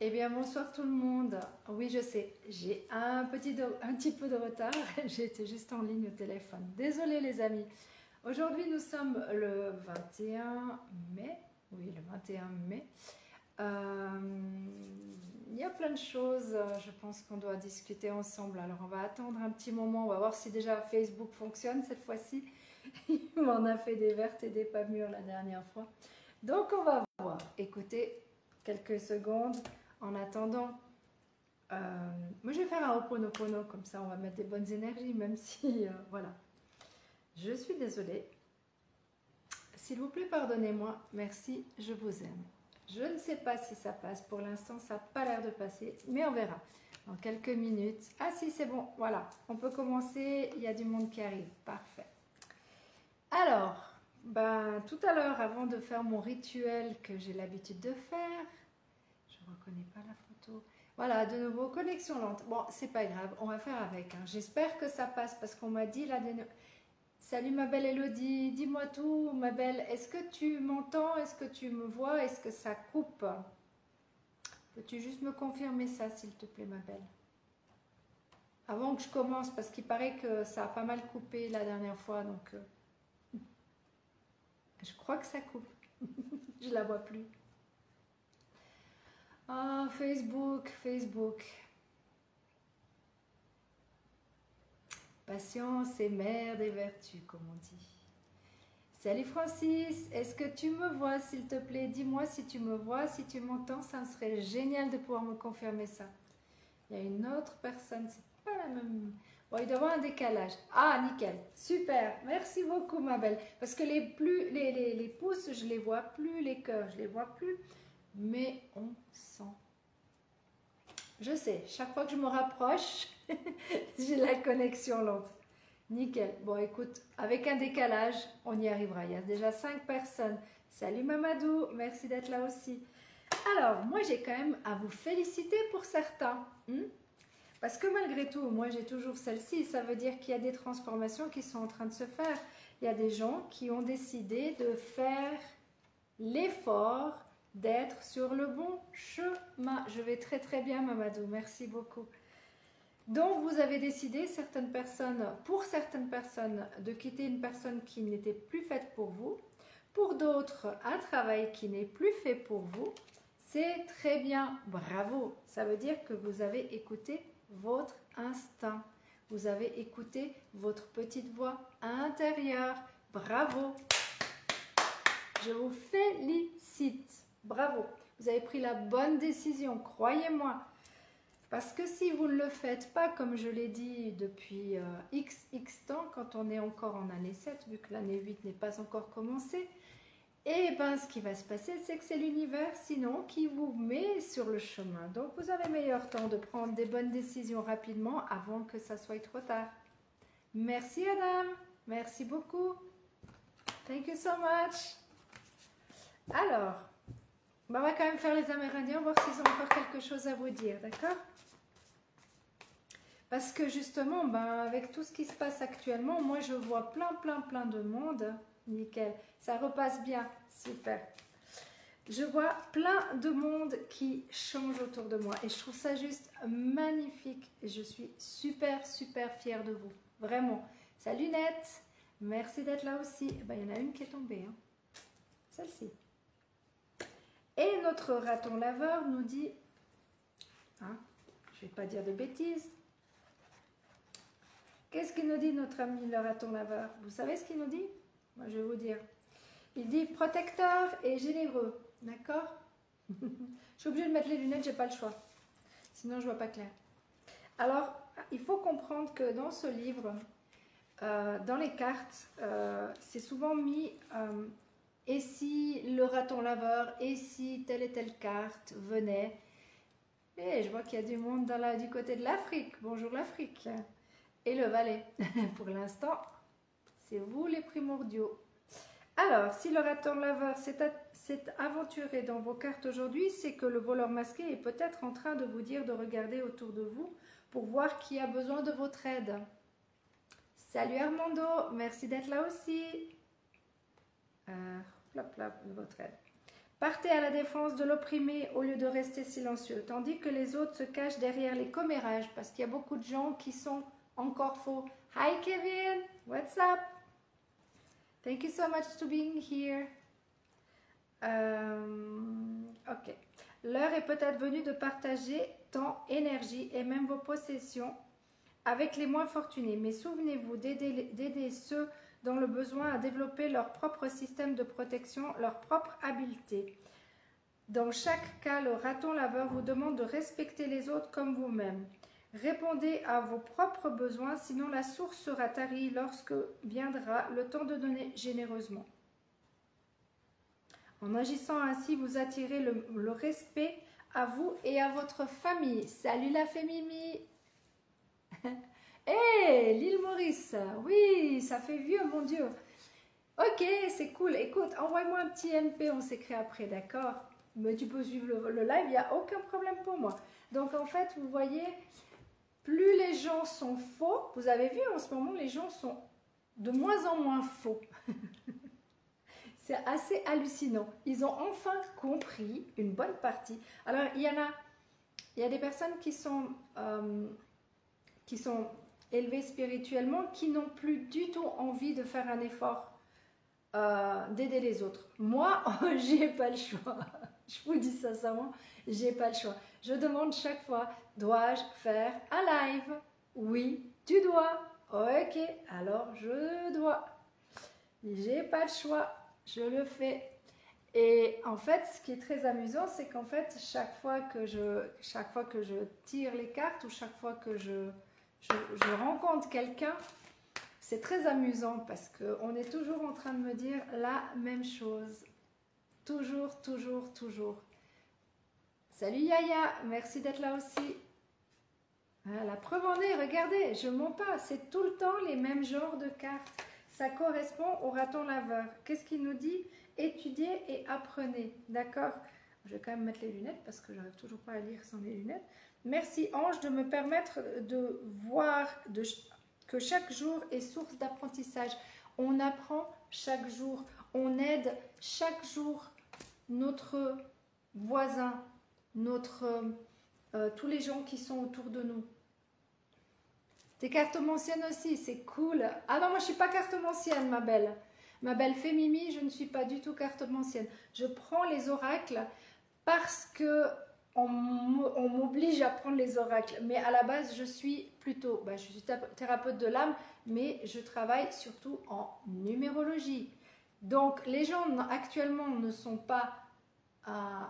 Eh bien, bonsoir tout le monde. Oui, je sais, j'ai un petit peu de retard. J'étais juste en ligne au téléphone. Désolée les amis. Aujourd'hui, nous sommes le 21 mai. Oui, le 21 mai. Il y a plein de choses, je pense qu'on doit discuter ensemble. Alors, on va attendre un petit moment. On va voir si déjà Facebook fonctionne cette fois-ci. Il m'en a fait des vertes et des pas mûres la dernière fois. Donc, on va voir. Écoutez, quelques secondes. En attendant, moi je vais faire un Ho'oponopono, comme ça on va mettre des bonnes énergies, même si, voilà. Je suis désolée. S'il vous plaît, pardonnez-moi. Merci, je vous aime. Je ne sais pas si ça passe. Pour l'instant, ça n'a pas l'air de passer, mais on verra. Dans quelques minutes. Ah si, c'est bon. Voilà, on peut commencer. Il y a du monde qui arrive. Parfait. Alors, tout à l'heure, avant de faire mon rituel que j'ai l'habitude de faire, je ne reconnais pas la photo. Voilà, de nouveau, connexion lente. Bon, c'est pas grave, on va faire avec. Hein. J'espère que ça passe parce qu'on m'a dit là... Salut ma belle Elodie, dis-moi tout ma belle. Est-ce que tu m'entends? Est-ce que tu me vois? Est-ce que ça coupe? Peux-tu juste me confirmer ça s'il te plaît ma belle? Avant que je commence, parce qu'il paraît que ça a pas mal coupé la dernière fois, donc... je crois que ça coupe. Je la vois plus. Ah, Facebook, Facebook. Patience est mère des vertus, comme on dit. Salut Francis, est-ce que tu me vois s'il te plaît? Dis-moi si tu me vois, si tu m'entends, ça serait génial de pouvoir me confirmer ça. Il y a une autre personne, c'est pas la même... Bon, il doit y avoir un décalage. Ah, nickel, super, merci beaucoup ma belle. Parce que les pouces, je les vois plus, les cœurs, je les vois plus. Mais on sent. Je sais, chaque fois que je me rapproche, j'ai la connexion lente. Nickel. Bon, écoute, avec un décalage, on y arrivera. Il y a déjà 5 personnes. Salut Mamadou, merci d'être là aussi. Alors, moi, j'ai quand même à vous féliciter pour certains. Parce que malgré tout, moi, j'ai toujours celle-ci. Ça veut dire qu'il y a des transformations qui sont en train de se faire. Il y a des gens qui ont décidé de faire l'effort d'être sur le bon chemin. Je vais très très bien Mamadou, merci beaucoup. Donc vous avez décidé, pour certaines personnes, de quitter une personne qui n'était plus faite pour vous. Pour d'autres, un travail qui n'est plus fait pour vous. C'est très bien, bravo. Ça veut dire que vous avez écouté votre instinct. Vous avez écouté votre petite voix intérieure. Bravo. Je vous félicite. Bravo. Vous avez pris la bonne décision, croyez-moi. Parce que si vous ne le faites pas, comme je l'ai dit depuis XX temps, quand on est encore en année 7, vu que l'année 8 n'est pas encore commencée, et bien ce qui va se passer, c'est que c'est l'univers, sinon, qui vous met sur le chemin. Donc vous avez meilleur temps de prendre des bonnes décisions rapidement avant que ça soit trop tard. Merci Adam, merci beaucoup. Thank you so much. Alors, on va quand même faire les Amérindiens, voir s'ils ont encore quelque chose à vous dire, d'accord? Parce que justement, avec tout ce qui se passe actuellement, moi je vois plein de monde. Nickel, ça repasse bien, super. Je vois plein de monde qui change autour de moi et je trouve ça juste magnifique. Et je suis super fière de vous, vraiment. Salut Net, merci d'être là aussi. Il y en a une qui est tombée, hein. Celle-ci. Et notre raton laveur nous dit, hein, je ne vais pas dire de bêtises, qu'est-ce qu'il nous dit notre ami le raton laveur? Vous savez ce qu'il nous dit? Moi je vais vous dire. Il dit protecteur et généreux, d'accord? Je suis obligée de mettre les lunettes, j'ai pas le choix. Sinon je vois pas clair. Alors, il faut comprendre que dans ce livre, dans les cartes, c'est souvent mis... et si le raton laveur, et si telle et telle carte venait. Et je vois qu'il y a du monde du côté de l'Afrique. Bonjour l'Afrique. Et le valet. Pour l'instant, c'est vous les primordiaux. Alors, si le raton laveur s'est aventuré dans vos cartes aujourd'hui, c'est que le voleur masqué est peut-être en train de vous dire de regarder autour de vous pour voir qui a besoin de votre aide. Salut Armando, merci d'être là aussi. Votre aide. Partez à la défense de l'opprimé au lieu de rester silencieux, tandis que les autres se cachent derrière les commérages, parce qu'il y a beaucoup de gens qui sont encore faux. Hi Kevin, what's up? Thank you so much for being here. Ok. L'heure est peut-être venue de partager temps, énergie et même vos possessions avec les moins fortunés. Mais souvenez-vous d'aider ceux dans le besoin à développer leur propre système de protection, leur propre habileté. Dans chaque cas, le raton laveur vous demande de respecter les autres comme vous-même. Répondez à vos propres besoins, sinon la source sera tarie lorsque viendra le temps de donner généreusement. En agissant ainsi, vous attirez le respect à vous et à votre famille. Salut la Fémimi. Hé, l'île Maurice. Oui, ça fait vieux, mon Dieu. Ok, c'est cool. Écoute, envoie-moi un petit MP, on s'écrit après, d'accord? Mais tu peux suivre le live, il n'y a aucun problème pour moi. Donc en fait, vous voyez, plus les gens sont faux, vous avez vu en ce moment, les gens sont de moins en moins faux. C'est assez hallucinant. Ils ont enfin compris une bonne partie. Alors, il y a des personnes qui sont élevées spirituellement, qui n'ont plus du tout envie de faire un effort d'aider les autres. Moi, j'ai pas le choix. Je vous le dis sincèrement, j'ai pas le choix. Je demande chaque fois, dois-je faire un live? Oui, tu dois. Ok, alors je dois. J'ai pas le choix, je le fais. Et en fait, ce qui est très amusant, c'est qu'en fait, chaque fois que je tire les cartes ou chaque fois que je rencontre quelqu'un, c'est très amusant parce qu'on est toujours en train de me dire la même chose. Toujours, toujours, toujours. Salut Yaya, merci d'être là aussi. La preuve en est, regardez, je ne mens pas, c'est tout le temps les mêmes genres de cartes. Ça correspond au raton laveur. Qu'est-ce qu'il nous dit? Étudiez et apprenez. D'accord? Je vais quand même mettre les lunettes parce que je n'arrive toujours pas à lire sans les lunettes. Merci Ange de me permettre de voir que chaque jour est source d'apprentissage. On apprend chaque jour. On aide chaque jour notre voisin, tous les gens qui sont autour de nous. T'es cartomancienne aussi, c'est cool. Ah non, moi je ne suis pas cartomancienne, ma belle. Ma belle Fémimi, je ne suis pas du tout cartomancienne. Je prends les oracles parce que on m'oblige à prendre les oracles. Mais à la base, je suis plutôt, je suis thérapeute de l'âme, mais je travaille surtout en numérologie. Donc les gens actuellement ne sont pas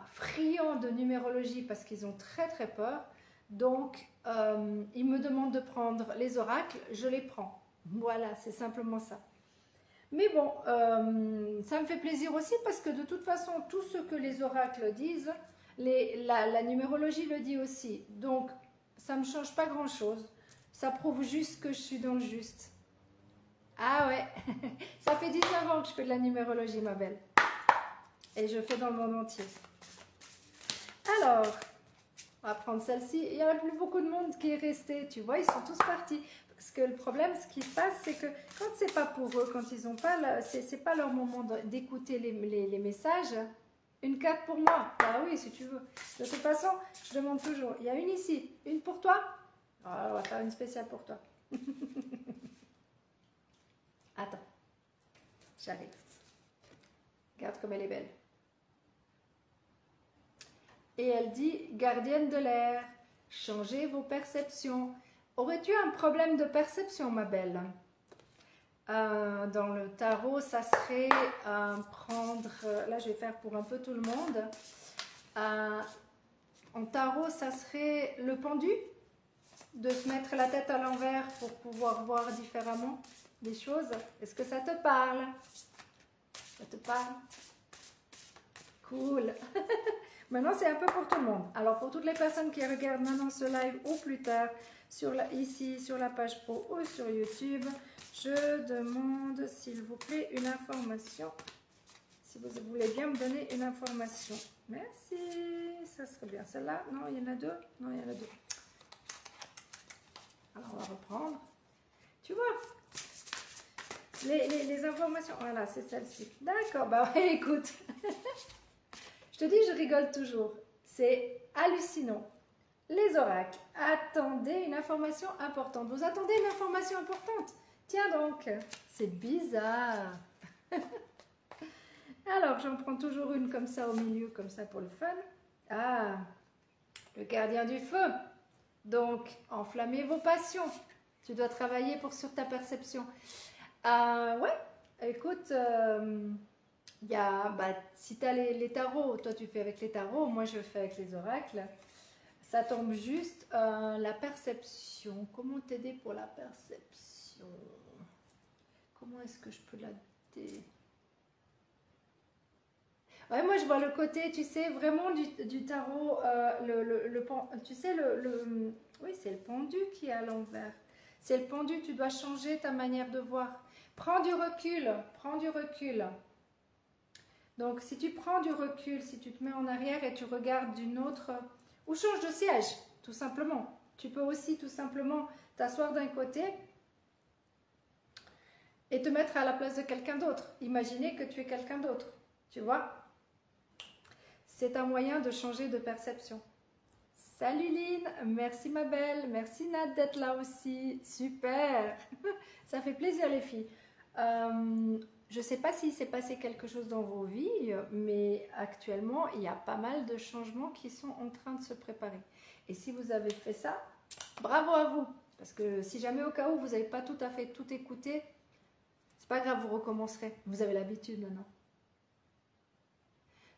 friands de numérologie parce qu'ils ont très très peur. Donc ils me demandent de prendre les oracles, je les prends. Voilà, c'est simplement ça. Mais bon, ça me fait plaisir aussi parce que de toute façon, tout ce que les oracles disent, la numérologie le dit aussi. Donc, ça ne me change pas grand-chose. Ça prouve juste que je suis dans le juste. Ah ouais, ça fait 19 ans que je fais de la numérologie, ma belle. Et je fais dans le monde entier. Alors, on va prendre celle-ci. Il n'y a plus beaucoup de monde qui est resté. Tu vois, ils sont tous partis. Parce que le problème, ce qui se passe, c'est que quand c'est pas pour eux, quand ils n'ont pas, c'est pas leur moment d'écouter les messages. Une carte pour moi. Ah oui, si tu veux. De toute façon, je demande toujours. Il y a une ici. Une pour toi? Alors, on va faire une spéciale pour toi. Attends. J'arrive. Regarde comme elle est belle. Et elle dit, gardienne de l'air, changez vos perceptions. Aurais-tu un problème de perception, ma belle? Dans le tarot, ça serait prendre... là, je vais faire pour un peu tout le monde. En tarot, ça serait le pendu, de se mettre la tête à l'envers pour pouvoir voir différemment des choses. Est-ce que ça te parle? Ça te parle? Cool. Maintenant, c'est un peu pour tout le monde. Alors, pour toutes les personnes qui regardent maintenant ce live ou plus tard, ici sur la page pro ou sur YouTube, je demande, s'il vous plaît, une information. Si vous voulez bien me donner une information. Merci. Ça serait bien. Celle-là? Non, il y en a deux? Non, il y en a deux. Alors, on va reprendre. Tu vois? Les informations. Voilà, c'est celle-ci. D'accord. Bah, écoute. te dis, je rigole toujours. C'est hallucinant. Les oracles, attendez une information importante. Vous attendez une information importante? Tiens donc, c'est bizarre. Alors, j'en prends toujours une comme ça au milieu, comme ça pour le fun. Ah, le gardien du feu. Donc, enflammez vos passions. Tu dois travailler sur ta perception. Ouais, écoute, si tu as les tarots, toi tu fais avec les tarots, moi je fais avec les oracles. Ça tombe juste la perception. Comment t'aider pour la perception? Comment est-ce que je peux l'aider? Ouais, moi je vois le côté, tu sais, vraiment du tarot, tu sais, oui, c'est le pendu qui est à l'envers. C'est le pendu, tu dois changer ta manière de voir. Prends du recul, prends du recul. Donc si tu prends du recul, si tu te mets en arrière et tu regardes d'une autre, ou change de siège, tout simplement. Tu peux aussi tout simplement t'asseoir d'un côté et te mettre à la place de quelqu'un d'autre. Imaginez que tu es quelqu'un d'autre, tu vois. C'est un moyen de changer de perception. Salut Lynn, merci ma belle, merci Nat d'être là aussi, super, ça fait plaisir les filles. Je ne sais pas s'il s'est passé quelque chose dans vos vies, mais actuellement il y a pas mal de changements qui sont en train de se préparer. Et si vous avez fait ça, bravo à vous, parce que si jamais au cas où vous n'avez pas tout à fait tout écouté, c'est pas grave, vous recommencerez, vous avez l'habitude maintenant.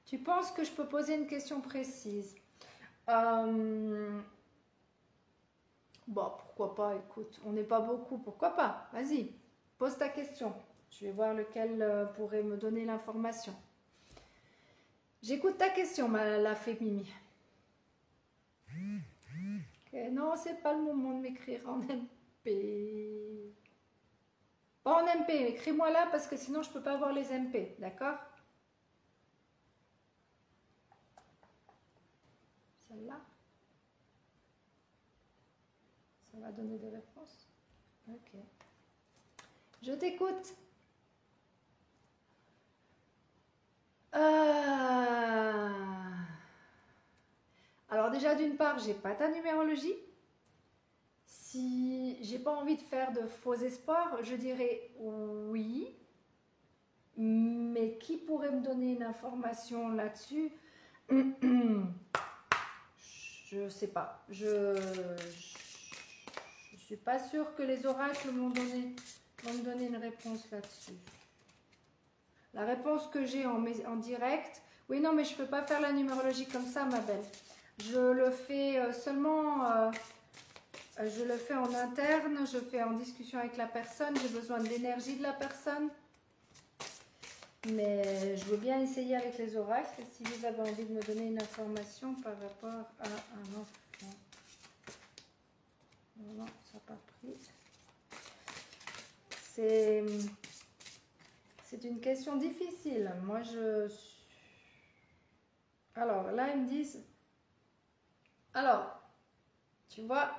Tu penses que je peux poser une question précise? Bon, pourquoi pas, écoute, on n'est pas beaucoup, pourquoi pas? Vas-y, pose ta question. Je vais voir lequel pourrait me donner l'information. J'écoute ta question, la fée Mimi. Okay, non, c'est pas le moment de m'écrire en MP. Pas en MP, écris-moi là parce que sinon je peux pas avoir les MP, d'accord? Celle-là. Ça va donner des réponses. Ok. Je t'écoute. Alors déjà d'une part, j'ai pas ta numérologie. Si j'ai pas envie de faire de faux espoirs, je dirais oui. Mais qui pourrait me donner une information là-dessus? Je sais pas. Je suis pas sûre que les oracles vont me donner une réponse là-dessus. La réponse que j'ai en direct, oui, non, mais je ne peux pas faire la numérologie comme ça, ma belle. Je le fais seulement, je le fais en interne, je fais en discussion avec la personne, j'ai besoin de l'énergie de la personne. Mais je veux bien essayer avec les oracles si vous avez envie de me donner une information par rapport à un enfant. Non, ça n'a pas pris. C'est une question difficile. Moi, alors, là, ils me disent... Alors, tu vois...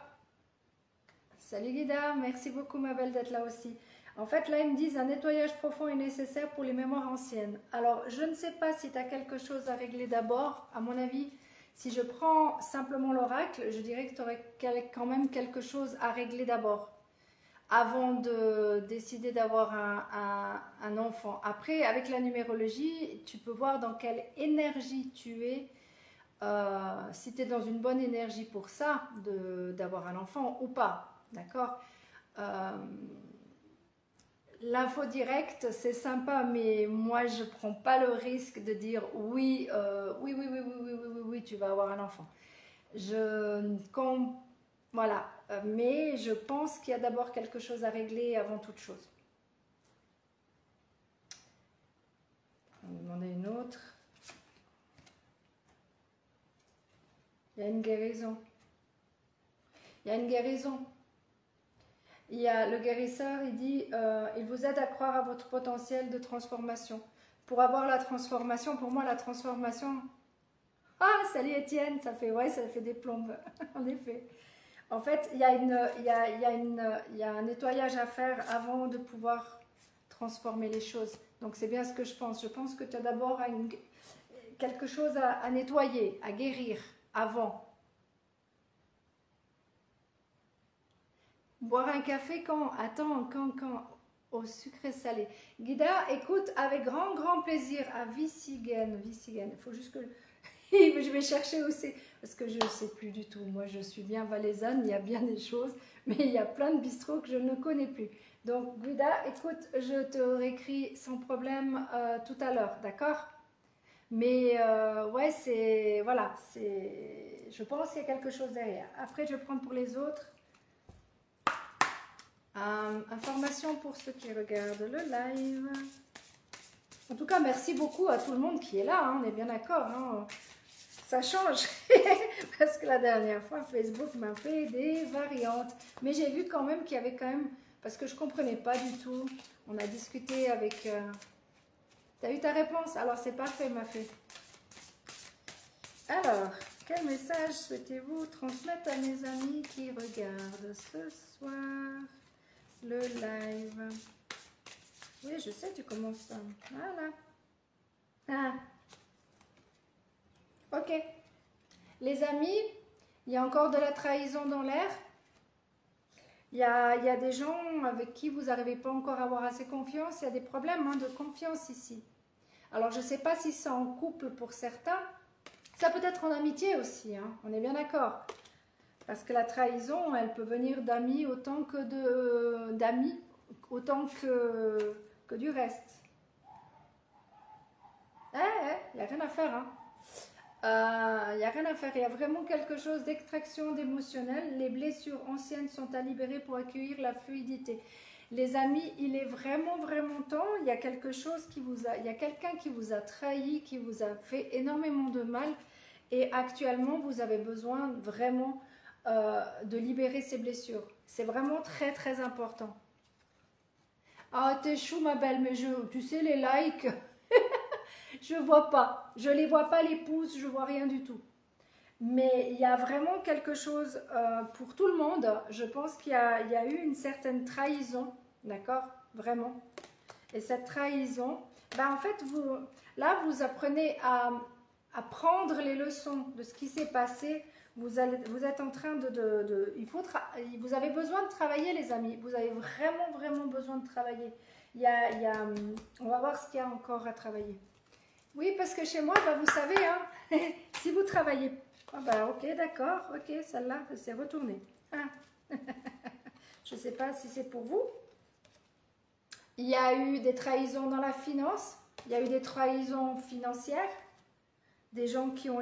Salut Guida, merci beaucoup ma belle d'être là aussi. En fait, là, ils me disent un nettoyage profond est nécessaire pour les mémoires anciennes. Alors, je ne sais pas si tu as quelque chose à régler d'abord. À mon avis, si je prends simplement l'oracle, je dirais que tu aurais quand même quelque chose à régler d'abord, avant de décider d'avoir un enfant. Après, avec la numérologie, tu peux voir dans quelle énergie tu es, si tu es dans une bonne énergie pour ça, d'avoir un enfant ou pas. D'accord? L'info directe, c'est sympa, mais moi, je ne prends pas le risque de dire oui, oui, tu vas avoir un enfant. Voilà, mais je pense qu'il y a d'abord quelque chose à régler avant toute chose. On va demander une autre. Il y a une guérison. Il y a une guérison. Il y a le guérisseur, il dit, il vous aide à croire à votre potentiel de transformation. Pour avoir la transformation, pour moi, la transformation... Ah, salut Étienne, ça fait des plombes, en effet. En fait, il y a un nettoyage à faire avant de pouvoir transformer les choses. Donc, c'est bien ce que je pense. Je pense que tu as d'abord quelque chose à nettoyer, à guérir avant. Boire un café quand? Attends, quand? Au sucré salé. Guida, écoute, avec grand plaisir à Vissigen. Il faut juste que je vais chercher aussi, parce que je ne sais plus du tout. Moi, je suis bien valaisanne, il y a bien des choses, mais il y a plein de bistrots que je ne connais plus. Donc, Guida, écoute, je te réécris sans problème tout à l'heure, d'accord? Mais ouais, c'est... Voilà, c'est... Je pense qu'il y a quelque chose derrière. Après, je vais prendre pour les autres. Information pour ceux qui regardent le live. En tout cas, merci beaucoup à tout le monde qui est là, hein, on est bien d'accord. Hein. Ça change, parce que la dernière fois, Facebook m'a fait des variantes. Mais j'ai vu quand même qu'il y avait quand même, parce que je ne comprenais pas du tout, on a discuté avec... T'as eu ta réponse? Alors c'est parfait, ma fée. Alors, quel message souhaitez-vous transmettre à mes amis qui regardent ce soir le live? Oui, je sais, tu commences ça. Voilà. Ah. Ok. Les amis, il y a encore de la trahison dans l'air. Il y a des gens avec qui vous n'arrivez pas encore à avoir assez confiance. Il y a des problèmes de confiance ici. Alors, je ne sais pas si c'est en couple pour certains. Ça peut être en amitié aussi, hein, on est bien d'accord. Parce que la trahison, elle peut venir d'amis autant que d'amis, autant que du reste. Il n'y a rien à faire. Hein. Il n'y a rien à faire. Il y a vraiment quelque chose d'extraction d'émotionnel. Les blessures anciennes sont à libérer pour accueillir la fluidité. Les amis, il est vraiment temps. Il y a quelque chose qui vous a... Il y a quelqu'un qui vous a trahi, qui vous a fait énormément de mal. Et actuellement, vous avez besoin vraiment de libérer ces blessures. C'est vraiment très important. Ah, t'es chou ma belle, mais tu sais les likes, je vois pas. Je les vois pas les pouces, je vois rien du tout. Mais il y a vraiment quelque chose pour tout le monde. Je pense qu'il y a eu une certaine trahison, d'accord? Vraiment. Et cette trahison, ben en fait, vous apprenez à prendre les leçons de ce qui s'est passé. Vous êtes en train vous avez besoin de travailler, les amis. Vous avez vraiment besoin de travailler. On va voir ce qu'il y a encore à travailler. Oui, parce que chez moi, bah, vous savez, hein, si vous travaillez... Ah bah, ok, d'accord, ok, celle-là, c'est retourné. Ah. Je ne sais pas si c'est pour vous. Il y a eu des trahisons dans la finance. Il y a eu des trahisons financières. Des gens qui ont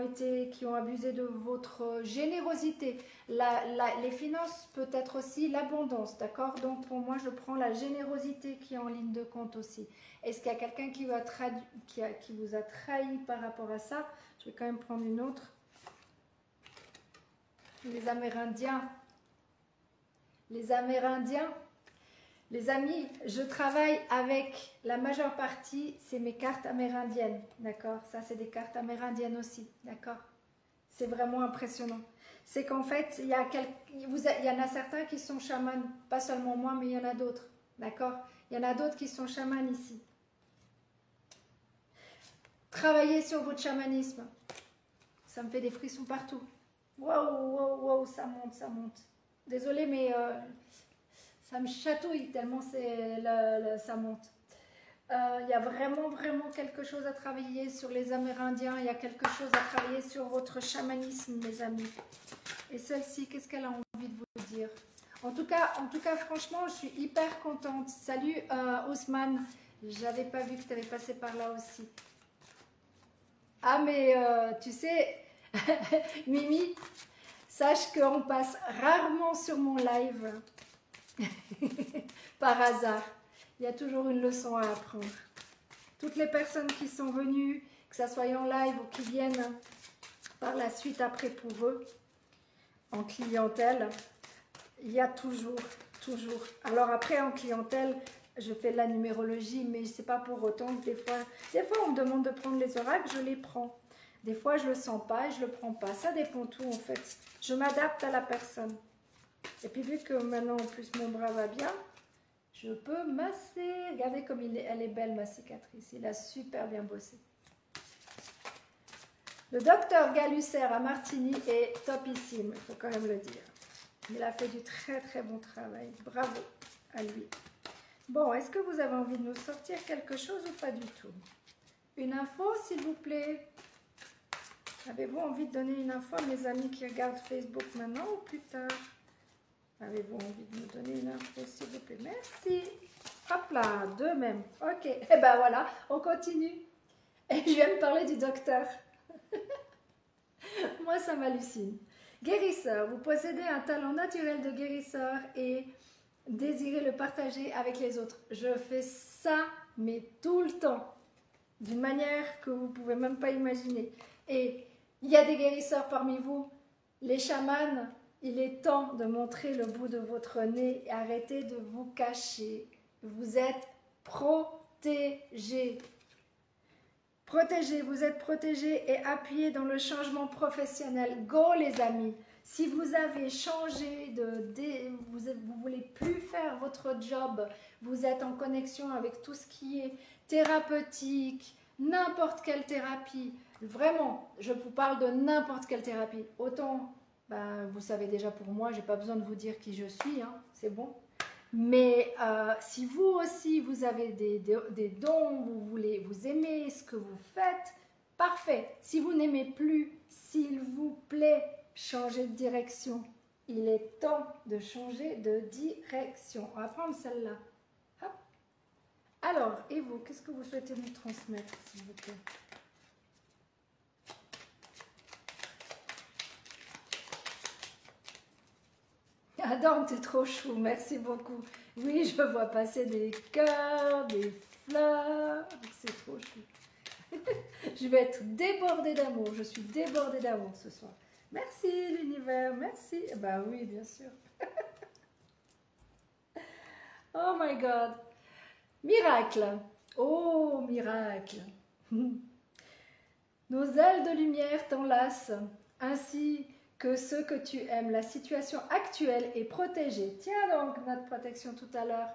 abusé de votre générosité. Les finances peut être aussi l'abondance, d'accord? Donc pour moi, je prends la générosité qui est en ligne de compte aussi. Est-ce qu'il y a quelqu'un qui vous a trahi par rapport à ça? Je vais quand même prendre une autre. Les Amérindiens. Les Amérindiens. Les amis, je travaille avec la majeure partie, c'est mes cartes amérindiennes, d'accord? Ça, c'est des cartes amérindiennes aussi, d'accord? C'est vraiment impressionnant. C'est qu'en fait, il y en a certains qui sont chamans, pas seulement moi, mais il y en a d'autres, d'accord? Il y en a d'autres qui sont chamans ici. Travaillez sur votre chamanisme. Ça me fait des frissons partout. Waouh, ça monte. Désolée, mais... ça me chatouille tellement ça monte. Il y a vraiment quelque chose à travailler sur les Amérindiens. Il y a quelque chose à travailler sur votre chamanisme, mes amis. Et celle-ci, qu'est-ce qu'elle a envie de vous dire? En tout cas, franchement, je suis hyper contente. Salut Ousmane. J'avais pas vu que tu avais passé par là aussi. Ah, mais tu sais, Mimi, sache qu'on passe rarement sur mon live. Par hasard, il y a toujours une leçon à apprendre. Toutes les personnes qui sont venues, que ça soit en live ou qui viennent par la suite après pour eux, en clientèle, il y a toujours. Alors après en clientèle, je fais de la numérologie, mais c'est pas pour autant que des fois on me demande de prendre les oracles, je les prends. Des fois je le sens pas et je le prends pas. Ça dépend tout en fait. Je m'adapte à la personne. Et puis vu que maintenant en plus mon bras va bien, je peux masser. Regardez comme elle est belle ma cicatrice. Il a super bien bossé. Le docteur Galusser à Martigny est topissime, il faut quand même le dire. Il a fait du très très bon travail. Bravo à lui. Bon, est-ce que vous avez envie de nous sortir quelque chose ou pas du tout? Une info, s'il vous plaît. Avez-vous envie de donner une info à mes amis qui regardent Facebook maintenant ou plus tard? Avez-vous envie de nous donner une info, s'il vous plaît? Merci. Hop là, deux même. Ok, et ben voilà, on continue. Et je viens de parler du docteur. Moi, ça m'hallucine. Guérisseur, vous possédez un talent naturel de guérisseur et désirez le partager avec les autres. Je fais ça, mais tout le temps, d'une manière que vous ne pouvez même pas imaginer. Et il y a des guérisseurs parmi vous, les chamans, il est temps de montrer le bout de votre nez et arrêtez de vous cacher. Vous êtes protégés. Protégés, vous êtes protégés et appuyés dans le changement professionnel. Go les amis! Si vous avez changé vous ne voulez plus faire votre job, vous êtes en connexion avec tout ce qui est thérapeutique, n'importe quelle thérapie, vraiment, je vous parle de n'importe quelle thérapie. Autant, ben, vous savez déjà pour moi, je n'ai pas besoin de vous dire qui je suis, hein, c'est bon. Mais si vous aussi, vous avez des dons, vous aimez ce que vous faites, parfait. Si vous n'aimez plus, s'il vous plaît, changez de direction. Il est temps de changer de direction. On va prendre celle-là. Alors, et vous, qu'est-ce que vous souhaitez nous transmettre, s'il vous plaît? Adam, t'es trop chou, merci beaucoup. Oui, je vois passer des cœurs, des fleurs, c'est trop chou. Je vais être débordée d'amour, je suis débordée d'amour ce soir. Merci l'univers, merci. Bah oui, bien sûr. Oh my God. Miracle. Oh, miracle. Nos ailes de lumière t'enlacent, ainsi que ceux que tu aimes. La situation actuelle est protégée. Tiens donc notre protection tout à l'heure.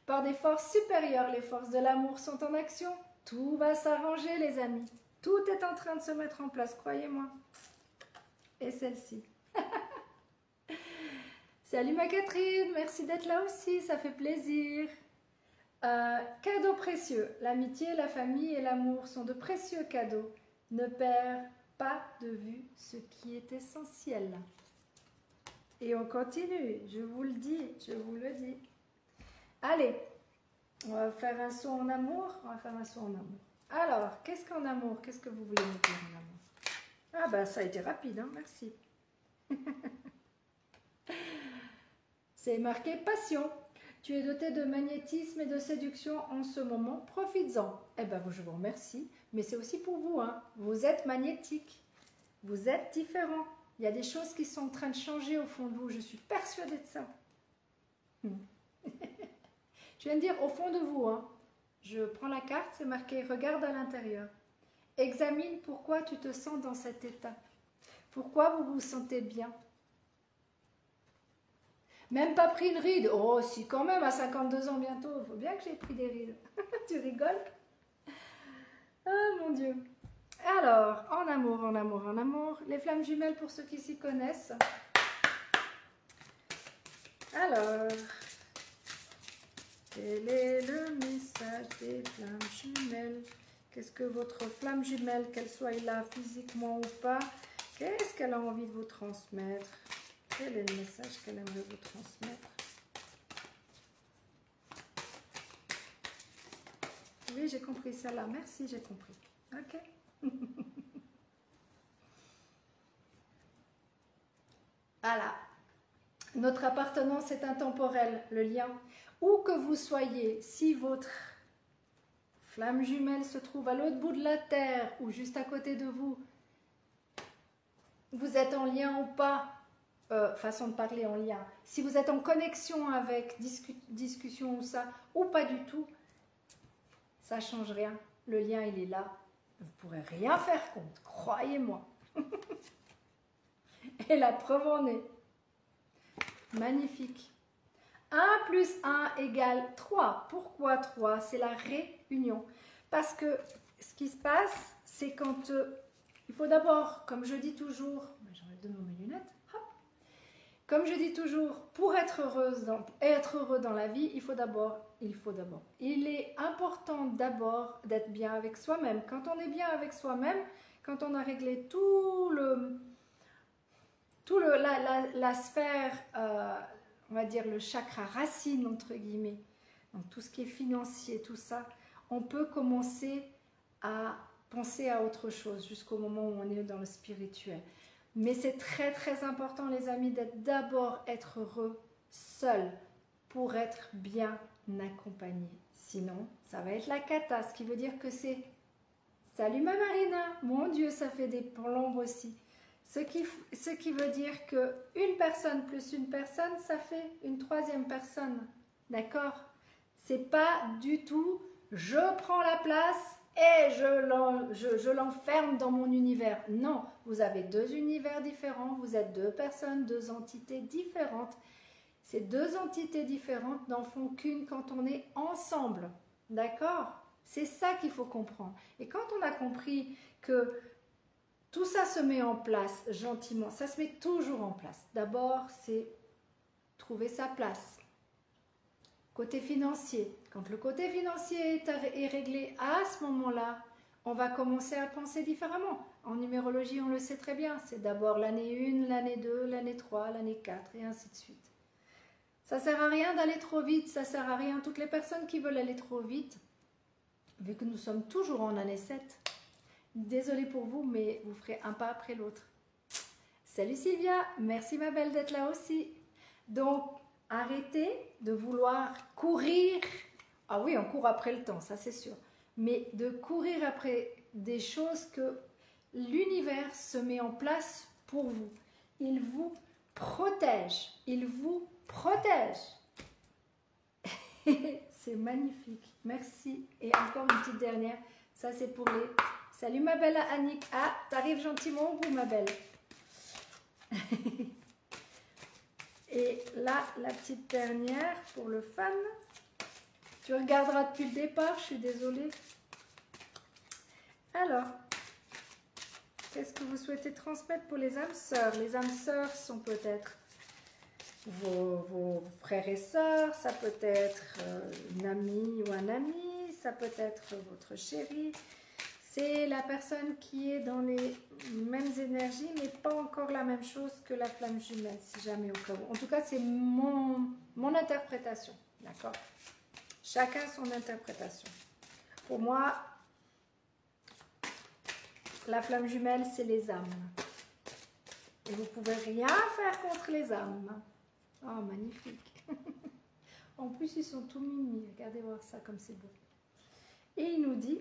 Par des forces supérieures, les forces de l'amour sont en action. Tout va s'arranger les amis. Tout est en train de se mettre en place, croyez-moi. Et celle-ci. Salut ma Catherine, merci d'être là aussi, ça fait plaisir. Cadeaux précieux. L'amitié, la famille et l'amour sont de précieux cadeaux. Ne perds pas de vue ce qui est essentiel. Et on continue, je vous le dis, je vous le dis. Allez, on va faire un saut en amour. On va faire un saut en amour. Alors, qu'est-ce qu'en amour? Qu'est-ce que vous voulez me dire en amour? Ah bah ça a été rapide, hein, merci. C'est marqué passion. Tu es doté de magnétisme et de séduction en ce moment. Profites-en. Eh bien, je vous remercie. Mais c'est aussi pour vous. Hein. Vous êtes magnétique. Vous êtes différent. Il y a des choses qui sont en train de changer au fond de vous. Je suis persuadée de ça. Je viens de dire au fond de vous. Hein. Je prends la carte, c'est marqué « Regarde à l'intérieur ». Examine pourquoi tu te sens dans cet état. Pourquoi vous vous sentez bien. Même pas pris une ride. Oh, si, quand même, à 52 ans bientôt. Il faut bien que j'ai pris des rides. Tu rigoles? Ah, mon Dieu. Alors, en amour, en amour, en amour. Les flammes jumelles pour ceux qui s'y connaissent. Alors, quel est le message des flammes jumelles? Qu'est-ce que votre flamme jumelle, qu'elle soit là physiquement ou pas, qu'est-ce qu'elle a envie de vous transmettre? Quel est le message qu'elle aimerait vous transmettre? Oui, j'ai compris ça là. Merci, j'ai compris. Ok. Voilà. Notre appartenance est intemporelle, le lien. Où que vous soyez, si votre flamme jumelle se trouve à l'autre bout de la terre ou juste à côté de vous, vous êtes en lien ou pas, façon de parler en lien. Si vous êtes en connexion avec discussion ou ça, ou pas du tout, ça ne change rien. Le lien, il est là. Vous ne pourrez rien faire contre, croyez-moi. Et la preuve en est. Magnifique. 1 plus 1 égale 3. Pourquoi 3? C'est la réunion. Parce que ce qui se passe, c'est quand il faut d'abord, comme je dis toujours, j'enlève de nouveau mes lunettes, hop. Comme je dis toujours, pour être heureux dans la vie, il est important d'abord d'être bien avec soi-même. Quand on est bien avec soi-même, quand on a réglé la sphère, on va dire le chakra racine entre guillemets, donc tout ce qui est financier, tout ça, on peut commencer à penser à autre chose jusqu'au moment où on est dans le spirituel. Mais c'est très très important les amis d'abord être heureux seul pour être bien accompagné. Sinon ça va être la cata, ce qui veut dire que c'est salut ma Marina, mon Dieu ça fait des plombes aussi. Ce qui veut dire que une personne plus une personne ça fait une troisième personne, d'accord? C'est pas du tout je prends la place et je l'enferme dans mon univers. Non, vous avez deux univers différents, vous êtes deux personnes, deux entités différentes. Ces deux entités différentes n'en font qu'une quand on est ensemble. D'accord? C'est ça qu'il faut comprendre. Et quand on a compris que tout ça se met en place gentiment, ça se met toujours en place. D'abord, c'est trouver sa place. Côté financier, quand le côté financier est réglé, à ce moment-là, on va commencer à penser différemment. En numérologie, on le sait très bien, c'est d'abord l'année 1, l'année 2, l'année 3, l'année 4 et ainsi de suite. Ça ne sert à rien d'aller trop vite, ça ne sert à rien. Toutes les personnes qui veulent aller trop vite, vu que nous sommes toujours en année 7, désolée pour vous, mais vous ferez un pas après l'autre. Salut Sylvia, merci ma belle d'être là aussi. Donc, arrêtez de vouloir courir. Ah oui, on court après le temps, ça c'est sûr. Mais de courir après des choses que l'univers se met en place pour vous. Il vous protège. Il vous protège. C'est magnifique. Merci. Et encore une petite dernière. Ça c'est pour les... Salut ma belle Annick. Ah, t'arrives gentiment au bout ma belle. Et là, la petite dernière pour le fan. Tu regarderas depuis le départ, je suis désolée. Alors, qu'est-ce que vous souhaitez transmettre pour les âmes sœurs? Les âmes sœurs sont peut-être vos frères et sœurs, ça peut être une amie ou un ami, ça peut être votre chéri. C'est la personne qui est dans les mêmes énergies, mais pas encore la même chose que la flamme jumelle, si jamais au cas où. En tout cas, c'est mon interprétation, d'accord? Chacun son interprétation. Pour moi, la flamme jumelle, c'est les âmes. Et vous ne pouvez rien faire contre les âmes. Oh, magnifique. En plus, ils sont tout mimi. Regardez voir ça comme c'est beau. Et il nous dit...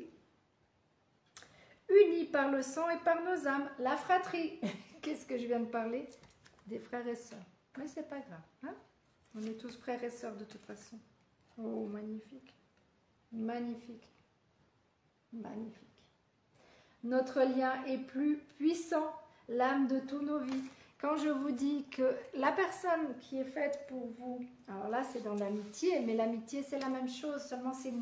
Unis par le sang et par nos âmes, la fratrie. Qu'est-ce que je viens de parler? Des frères et sœurs. Mais c'est pas grave. Hein? On est tous frères et sœurs de toute façon. Oh, magnifique. Magnifique. Magnifique. Notre lien est plus puissant, l'âme de tous nos vies. Quand je vous dis que la personne qui est faite pour vous, alors là c'est dans l'amitié, mais l'amitié c'est la même chose, seulement c'est...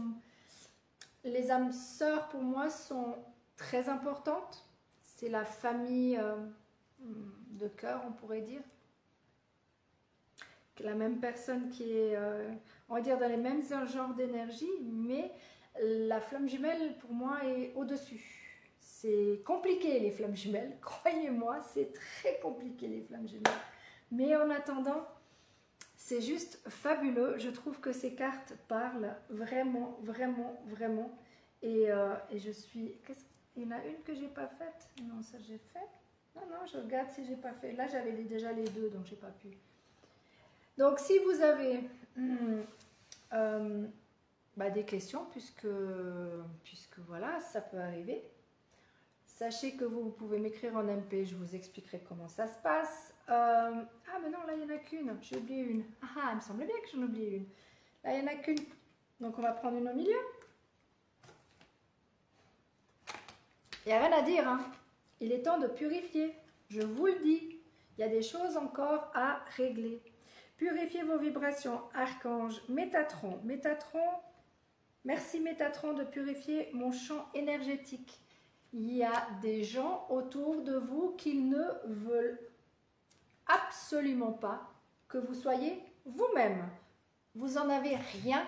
Les âmes sœurs pour moi sont... très importante, c'est la famille de cœur, on pourrait dire. La même personne qui est, on va dire, dans les mêmes genres d'énergie, mais la flamme jumelle, pour moi, est au-dessus. C'est compliqué, les flammes jumelles, croyez-moi, c'est très compliqué, les flammes jumelles. Mais en attendant, c'est juste fabuleux. Je trouve que ces cartes parlent vraiment, vraiment, vraiment. Et je suis... Il y en a une que j'ai pas faite. Non, ça j'ai fait. Non, non, je regarde si j'ai pas fait. Là, j'avais déjà les deux, donc j'ai pas pu. Donc, si vous avez des questions, puisque voilà, ça peut arriver, sachez que vous pouvez m'écrire en MP, je vous expliquerai comment ça se passe. Ah, mais non, là, il n'y en a qu'une. J'ai oublié une. Ah, il me semblait bien que j'en oubliais une. Là, il n'y en a qu'une. Donc, on va prendre une au milieu. Il n'y a rien à dire, hein. Il est temps de purifier, je vous le dis. Il y a des choses encore à régler. Purifiez vos vibrations, archange Métatron. Métatron, merci Métatron de purifier mon champ énergétique. il y a des gens autour de vous qui ne veulent absolument pas que vous soyez vous-même. Vous n'en avez rien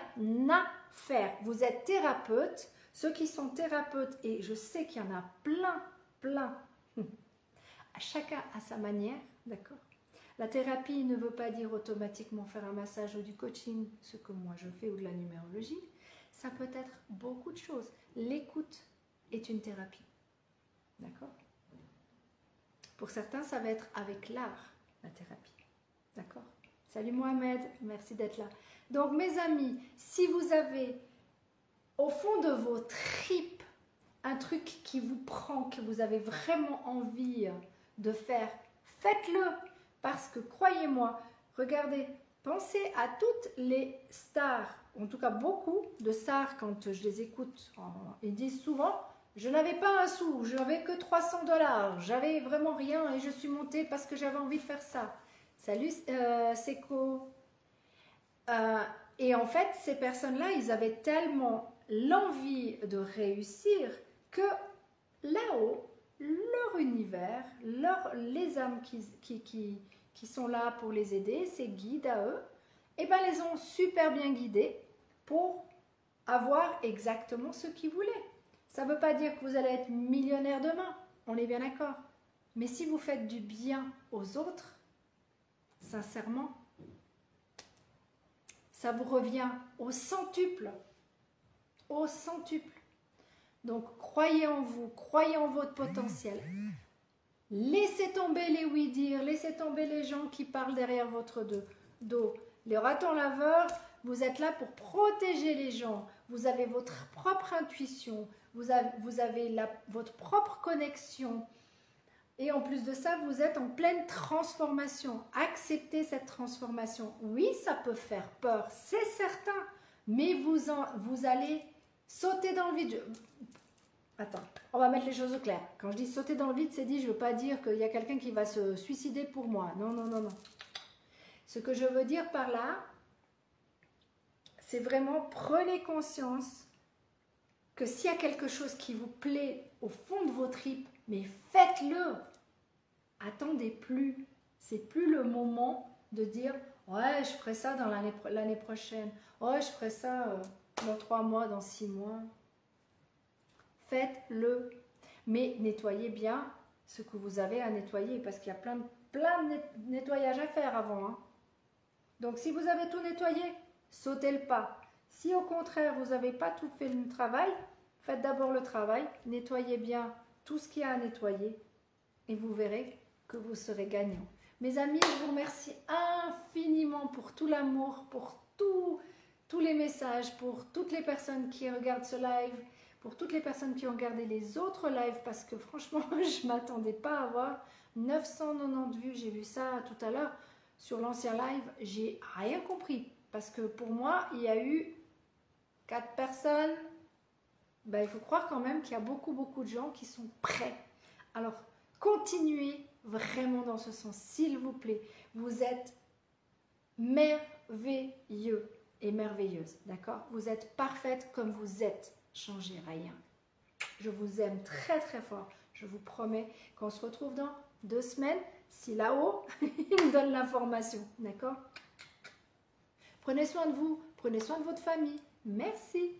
à faire. Vous êtes thérapeute. Ceux qui sont thérapeutes, et je sais qu'il y en a plein, chacun à sa manière, d'accord? La thérapie ne veut pas dire automatiquement faire un massage ou du coaching, ce que moi je fais, ou de la numérologie. Ça peut être beaucoup de choses. L'écoute est une thérapie, d'accord? Pour certains, ça va être avec l'art, la thérapie, d'accord? Salut Mohamed, merci d'être là. Donc mes amis, si vous avez au fond de vos tripes un truc qui vous prend, que vous avez vraiment envie de faire, faites-le. Parce que croyez-moi, regardez, pensez à toutes les stars, en tout cas beaucoup de stars, quand je les écoute, ils disent souvent, je n'avais pas un sou, je n'avais que 300 $, j'avais vraiment rien et je suis montée parce que j'avais envie de faire ça. Salut Seco. Et en fait, ces personnes-là, ils avaient tellement l'envie de réussir que là-haut, leur univers, les âmes qui sont là pour les aider, ces guides à eux, et ben les ont super bien guidés pour avoir exactement ce qu'ils voulaient. Ça ne veut pas dire que vous allez être millionnaire demain, on est bien d'accord. Mais si vous faites du bien aux autres, sincèrement, ça vous revient au centuple. Au centuple. Donc, croyez en vous, croyez en votre potentiel. Laissez tomber les oui-dire, laissez tomber les gens qui parlent derrière votre dos. Les ratons laveurs, vous êtes là pour protéger les gens. Vous avez votre propre intuition, vous avez votre propre connexion. Et en plus de ça, vous êtes en pleine transformation. Acceptez cette transformation. Oui, ça peut faire peur, c'est certain. Mais vous allez sauter dans le vide. Attends, on va mettre les choses au clair. Quand je dis sauter dans le vide, c'est dit, je ne veux pas dire qu'il y a quelqu'un qui va se suicider pour moi. Non, non, non, non. Ce que je veux dire par là, c'est vraiment prenez conscience que s'il y a quelque chose qui vous plaît au fond de vos tripes, mais faites-le. Attendez plus. C'est plus le moment de dire « Ouais, je ferai ça dans l'année prochaine. Ouais, je ferai ça dans 3 mois, dans 6 mois. » Faites-le. Mais nettoyez bien ce que vous avez à nettoyer parce qu'il y a plein de nettoyage à faire avant. Hein. Donc, si vous avez tout nettoyé, sautez le pas. Si au contraire, vous n'avez pas tout fait le travail, faites d'abord le travail, nettoyez bien tout ce qu'il y a à nettoyer et vous verrez que vous serez gagnant. Mes amis, je vous remercie infiniment pour tout l'amour, pour tous les messages, pour toutes les personnes qui regardent ce live, pour toutes les personnes qui ont regardé les autres lives, parce que franchement, je ne m'attendais pas à avoir 990 vues. J'ai vu ça tout à l'heure sur l'ancien live, j'ai rien compris. Parce que pour moi, il y a eu 4 personnes. Ben, il faut croire quand même qu'il y a beaucoup de gens qui sont prêts. Alors, continuez vraiment dans ce sens, s'il vous plaît. Vous êtes merveilleux et merveilleuse, d'accord? Vous êtes parfaite comme vous êtes. Changez rien. Je vous aime très très fort. Je vous promets qu'on se retrouve dans 2 semaines. Si là-haut, il me donne l'information, d'accord? Prenez soin de vous, prenez soin de votre famille. Merci.